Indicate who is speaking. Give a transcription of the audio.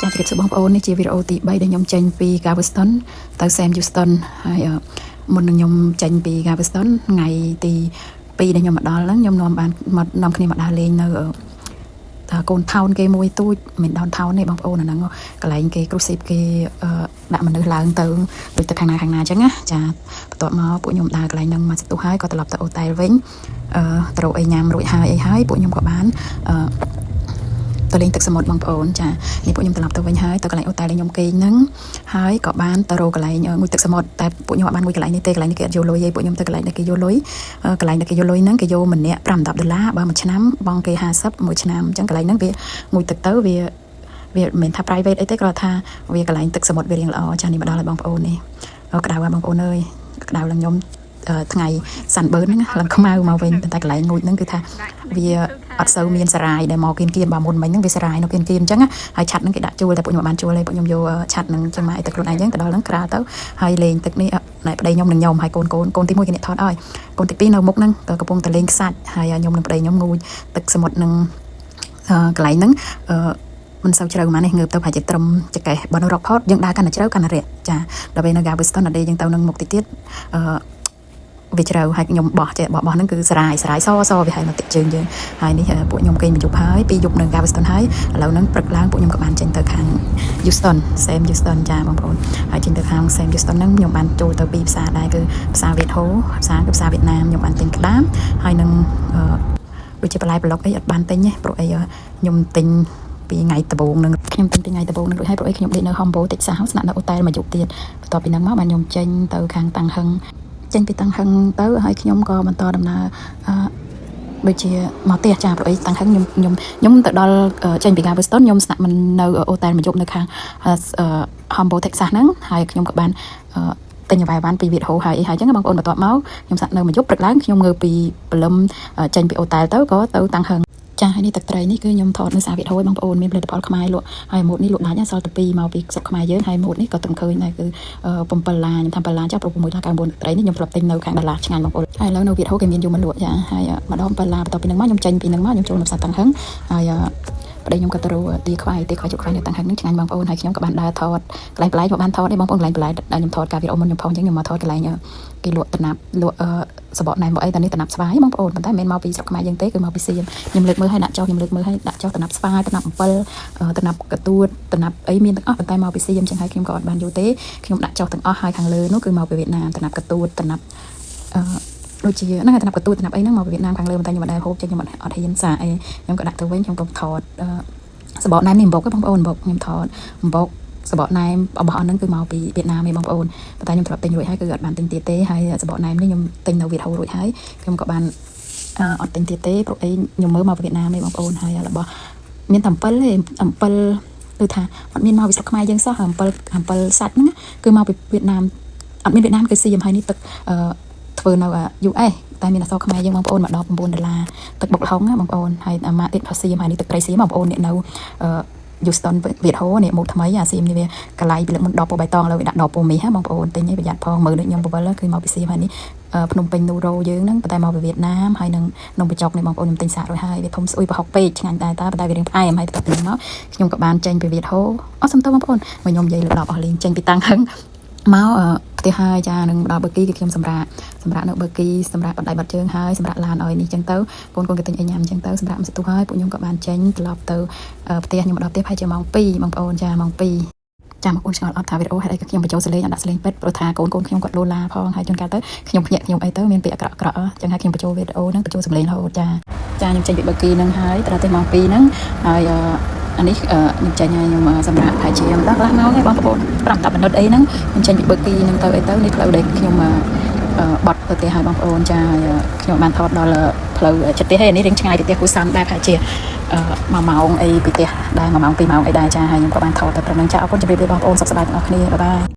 Speaker 1: ចាជម្រាបសួរបងប្អូននេះជាវីដេអូទី3ដែលខ្ញុំចេញពី Galveston ទៅ Sam Houston ហើយមុននឹងខ្ញុំចេញពី Galveston ថ្ងៃទី2ដែលខ្ញុំមកដល់ហ្នឹងខ្ញុំនាំគ្នាមកដើរលេងនៅកូនថោនគេមួយទូចមិនដល់ថោនទេបងប្អូនអាហ្នឹងកន្លែងគេគ្រូស៊ីបគេដាក់មនុស្សឡើងទៅដូចទៅខាងណាអញ្ចឹងណាចាបន្ទាប់មកពួកខ្ញុំដើរកន្លែងហ្នឹងមកសន្ទុះហើយក៏ត្រឡប់ទៅអូតែលវិញទៅរកអីញ៉ាំរួចហើយពួកខ្ញុំក៏បានទៅលេងទឹកសមុទ្របងប្អូនចានេះពួកខ្ញុំត្រឡប់ទៅវិញហើយទៅកន្លែងអូតែលខ្ញុំគេងហ្នឹងហើយក៏បានទៅរកកន្លែងងូតទឹកសមុទ្រតែពួកខ្ញុំអត់បានងូតកន្លែងនេះទេកន្លែងនេះគេអត់យកលុយទេពួកខ្ញុំទៅកន្លែងដែលគេយកលុយកន្លែងដែលគេយកលុយហ្នឹងគេយកម្នាក់$5-10បើមួយឆ្នាំបង់គេ50មួយឆ្នាំអញ្ចឹងកន្លែងហ្នឹងវាងូតទឹកទៅវាមិនមែនថា private អីទេគ្រាន់ថាវាកន្លែងទឹកសមុទ្រវារៀងល្អចានេះមកដល់ហើយបងប្អូននេះក្តៅហើយបងប្អូនអើយក្តៅឡើងខ្ញុំថ្ងៃសាន់ប៊ឺហ្នឹងឡើងខ្មៅមកវិញតែកន្លែងងូតហ្នឹងគឺថាវាអត់សូវមានសារាយដែលមកគៀនបើមុនមិញហ្នឹងវាសារាយនៅគៀនអញ្ចឹងហើយឆាត់ហ្នឹងគេដាក់ជួលតែពួកខ្ញុំបានជួលទេពួកខ្ញុំយកឆាត់ហ្នឹងចឹងមកឲ្យទឹកខ្លួនឯងអញ្ចឹងទៅដល់ហ្នឹងក្រាលទៅហើយលេងទឹកនេះណែប្តីខ្ញុំនឹងខ្ញុំហើយកូនទី1គេអ្នកថតឲ្យកូនទី2នៅមុខហ្នឹងកំពុងតែលេងខ្សាច់ហើយខ្ញុំនឹងប្តីខ្ញុំងូតទឹកសមុទ្រហ្នឹងកន្លែងហ្នឹងមិនសូវជ្រៅហ្មងនេះងើបទៅប្រហែលជាត្រឹមចកេះបើនៅ Rockport យើងដើរកាន់តែជ្រៅកាន់តែរាក់ចាដល់ពេលនៅ Galveston ដល់យើងទៅនឹងមុខទៀតវាជ្រៅហើយខ្ញុំបោះហ្នឹងគឺសារាយសវាហើយមកទឹកជើងយើងហើយនេះពួកខ្ញុំគេងមួយយប់ហើយ2យប់នៅ Galveston ហើយឥឡូវហ្នឹងព្រឹកឡើងពួកខ្ញុំក៏បានចេញទៅខាង Sam Houston ចាបងប្អូនហើយចេញទៅខាង Sam Houston ហ្នឹងខ្ញុំបានចូលទៅពីផ្សារដែរគឺផ្សារវៀតហូផ្សារវៀតណាមខ្ញុំបានទិញក្តាមហើយនឹងដូចជាបន្លែប្លុកអីអត់បានទិញទេព្រោះអីខ្ញុំទិញពីថ្ងៃដំបូងនឹងខ្ញុំទិញពីថ្ងៃដំបូងនឹងរួចហើយព្រោះអីខ្ញុំដេកនៅ Humbo Texas ស្នាក់នៅអូតែលមួយយប់ទៀតបន្ទាប់ពីហ្នឹងមកបានខ្ញុំចេញទៅខាងតាំងហឹងចេញពីតាំងហឹងទៅហើយខ្ញុំក៏បន្តដំណើរដូចជាមកផ្ទះចាព្រោះអីតាំងហឹងខ្ញុំទៅដល់ចេញពី Galveston ខ្ញុំស្នាក់មិននៅអូតែលមួយយប់នៅខាង Humbo Texas ហ្នឹងហើយខ្ញុំក៏បានទិញអ្វីបានពីវីដេអូហើយអីហើយអញ្ចឹងបងប្អូនបន្ទាប់មកខ្ញុំស្នាក់នៅមួយយប់ព្រឹកឡើងខ្ញុំងើបពីព្រលឹមចេញពីអូតែលទៅក៏ទៅតាំងហឹងចាហើយនេះទឹកត្រីនេះគឺខ្ញុំថតនៅសាវិតហួយបងប្អូនមានផលិតផលខ្មែរលក់ហើយម៉ូតនេះលក់ដាច់សល់តែ2មកពីស្រុកខ្មែរយើងហើយម៉ូតនេះក៏ត្រឹមឃើញដែរគឺ7ឡាខ្ញុំថា7ឡាចាស់ព្រោះ6.99ទឹកត្រីនេះខ្ញុំធ្លាប់ទិញនៅខាងដុល្លារឆ្ងាញ់បងប្អូនហើយឥឡូវនៅវិតហួយគេមានយូរមិនលក់ចាហើយម្ដង7ឡាបន្ទាប់ពីហ្នឹងមកខ្ញុំចេញពីហ្នឹងមកខ្ញុំចូលនៅផ្សារតាំងហឹងហើយប្តីខ្ញុំក៏ទៅរកទីខ្វាយជក់ខ្វាយនៅតាំងហឹងហ្នឹងឆ្ងាញ់បងប្អូនហើយខ្ញុំក៏បានដើរថតកន្លែងបន្លែក៏បានថតដែរបងប្អូនកន្លែងបន្លែដែលខ្ញុំថតការវីដេអូមុនខ្ញុំផុសអញ្ចឹងខ្ញុំមកថតកន្លែងគេលក់តំណាប់លក់សបកណែមកអីតែនេះតំណាប់ស្វាយបងប្អូនប៉ុន្តែមិនមែនមកពីស្រុកខ្មែរយើងទេគឺមកពីសៀមខ្ញុំលើកមើលឲ្យដាក់ចុះតំណាប់ស្វាយតំណាប់អំពិលតំណាប់កទួតតំណាប់អីមានទាំងអស់ប៉ុន្តែមកពីសៀមអញ្ចឹងហើយខ្ញុំក៏អត់បានយល់ទេខ្ញុំដាក់ចុះទាំងអស់ហើយខាងលើនោះគឺមកពីវៀតណាមតំណាប់កទួតតំណាប់ដូចជាហ្នឹងតំណាប់កទួតតំណាប់អីហ្នឹងមកពីវៀតណាមខាងលើប៉ុន្តែខ្ញុំមិនដែលហូបចេញខ្ញុំអត់ហ៊ានសាអីខ្ញុំក៏ដាក់ទៅវិញខ្ញុំក៏ថតសបកណែមនេះអំបុកទេបងប្អូនអំបុកខ្ញុំថតអំបុកសបកណែមរបស់អស់ហ្នឹងគឺមកពីវៀតណាមឯងបងប្អូនប៉ុន្តែខ្ញុំធ្លាប់ទិញរួចហើយគឺអត់បានទិញទៀតទេហើយសបកណែមនេះខ្ញុំទិញនៅវៀតហូរួចហើយខ្ញុំក៏បានអត់ទិញទៀតទេព្រោះអីខ្ញុំមើលមកពីវៀតណាមឯងបងប្អូនហើយរបស់មានតែអំពិលទេអំពិលគឺថាអត់មានមកពីស្រុកខ្មែរយើងសោះអំពិលសាច់ហ្នឹងគឺមកពីវៀតណាមអត់មានវៀតណាមគឺសៀមហើយនេះទឹកធ្វើនៅ US តែមានអក្សរខ្មែរយើងបងប្អូនមកដល់$9ទឹកបុកល្ហុងណាបងប្អូនហើយអាម៉ាទៀតផាសៀមហើយនេះទឹកត្រីសៀមបងប្អូនអ្នកនៅHouston វៀតហូនេះម៉ូតថ្មីអាសៀមនេះវាកន្លែងពីលើមុនដបពណ៌បៃតងឥឡូវវាដាក់ដបពណ៌មាសហ៎បងប្អូនទិញឲ្យប្រយ័ត្នផងមើលដូចខ្ញុំបវលគឺមកពីសៀមហើយនេះភ្នំពេញនូរ៉ូយើងហ្នឹងប៉ុន្តែមកពីវៀតណាមហើយនឹងនំបញ្ចុកនេះបងប្អូនខ្ញុំទិញសាករួចហើយវាធំស្អុយប្រហុកពេកឆ្ងាញ់តែប៉ុន្តែវារៀងផ្អែមហើយបន្ទាប់ពីហ្នឹងមកខ្ញុំក៏បានចេញពីវៀតហូអស់សំទោសបងប្អូនមកខ្ញុំនិយាយលើ10អស់លេងចេញពីតាំងហឹងមកផ្ទះហើយចានឹងដល់បឺគីគឺខ្ញុំសម្រាប់នៅបឺគីសម្រាប់បណ្ដៃបាត់ជើងហើយសម្រាប់ឡានឲ្យនេះចឹងទៅកូនក៏ទិញអីញ៉ាំចឹងទៅសម្រាប់មកសទុះហើយពួកខ្ញុំក៏បានចេញត្រឡប់ទៅផ្ទះខ្ញុំមកដល់ផ្ទះហើយជាម៉ោង2បងប្អូនចាម៉ោង2ចាបងប្អូនឆ្ងល់អត់ថាវីដេអូហេតុអីក៏ខ្ញុំបញ្ចូលសលេងអត់ដាក់សលេងពេតព្រោះថាកូនខ្ញុំគាត់លូឡាផងហើយជួនកាលទៅខ្ញុំភ្ញាក់ខ្ញុំអីទៅមានពាក្យអាក្រក់ចឹងហើយខ្ញុំបញ្ចូលវីដេអូហ្នឹងបញ្ចូលសលេងរហូតចាខ្ញុំចេញពីបឺគីហ្នឹងហើយត្រឡប់ទៅម៉ោង2ហ្នឹងហើយអានេះខ្ញុំចេញហើយខ្ញុំសម្រាប់ហើយជាដល់កន្លះម៉ោងឯងបងប្អូន5-10មីនិតអីហ្នឹងខ្ញុំចេញពីបឺគីហ្នឹងទៅអីទៅនេះផ្លូវដែលខ្ញុំបត់ទៅផ្ទះហើយបងប្អូនចាខ្ញុំបានថតដល់ផ្លូវចិត្តផ្ទះឯនេះរៀងឆ្ងាយពីផ្ទះគូសាំដែរប្រហែលជា1ម៉ោងអីពីផ្ទះដែរ1ម៉ោង2ម៉ោងអីដែរចាហើយខ្ញុំក៏បានថតទៅត្រឹមហ្នឹងចាអរគុណជម្រាបលាបងប្អូនសុខសប្បាយទាំងអស់គ្នាបាយបាយ